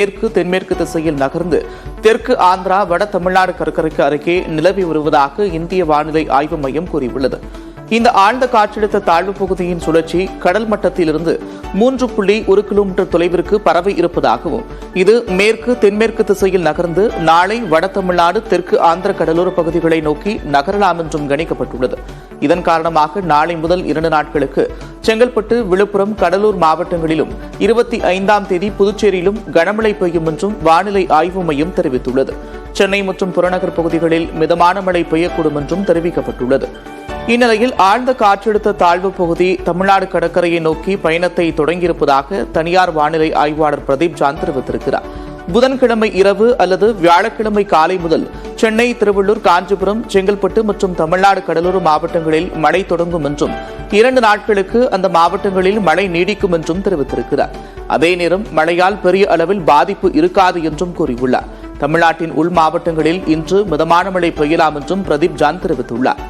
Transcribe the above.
மேற்கு தென்மேற்கு திசையில் நகர்ந்து தெற்கு ஆந்திரா வட தமிழ்நாடு கடற்கரைக்கு அருகே நிலவி வருவதாக இந்திய வானிலை ஆய்வு மையம் கூறியுள்ளது. இந்த ஆழ்ந்த காற்றழுத்த தாழ்வு பகுதியின் சுழற்சி கடல் மட்டத்திலிருந்து 3.1 கிலோமீட்டர் தொலைவிற்கு பரவி இருப்பதாகவும் இது மேற்கு தென்மேற்கு திசையில் நகர்ந்து நாளை வட தமிழ்நாடு தெற்கு ஆந்திர கடலோர பகுதிகளை நோக்கி நகரலாம் என்றும் கணிக்கப்பட்டுள்ளது. இதன் காரணமாக நாளை முதல் 2 நாட்களுக்கு செங்கல்பட்டு, விழுப்புரம், கடலூர் மாவட்டங்களிலும் 25ஆம் தேதி புதுச்சேரியிலும் கனமழை பெய்யும் என்றும் வானிலை ஆய்வு மையம் தெரிவித்துள்ளது. சென்னை மற்றும் புறநகர் பகுதிகளில் மிதமான மழை பெய்யக்கூடும் என்றும் தெரிவிக்கப்பட்டுள்ளது. இந்நிலையில் ஆழ்ந்த காற்றழுத்த தாழ்வு பகுதி தமிழ்நாடு கடற்கரையை நோக்கி பயணத்தை தொடங்கியிருப்பதாக தனியார் வானிலை ஆய்வாளர் பிரதீப் ஜான் தெரிவித்திருக்கிறார். புதன்கிழமை இரவு அல்லது வியாழக்கிழமை காலை முதல் சென்னை, திருவள்ளூர், காஞ்சிபுரம், செங்கல்பட்டு மற்றும் தமிழ்நாடு கடலோர மாவட்டங்களில் மழை தொடங்கும் என்றும் 2 நாட்களுக்கு அந்த மாவட்டங்களில் மழை நீடிக்கும் என்றும் தெரிவித்திருக்கிறார். அதே நேரம் மழையால் பெரிய அளவில் பாதிப்பு இருக்காது என்றும் கூறியுள்ளார். தமிழ்நாட்டின் உள் மாவட்டங்களில் இன்று மிதமான மழை பெய்யலாம் என்றும் பிரதீப் ஜான் தெரிவித்துள்ளார்.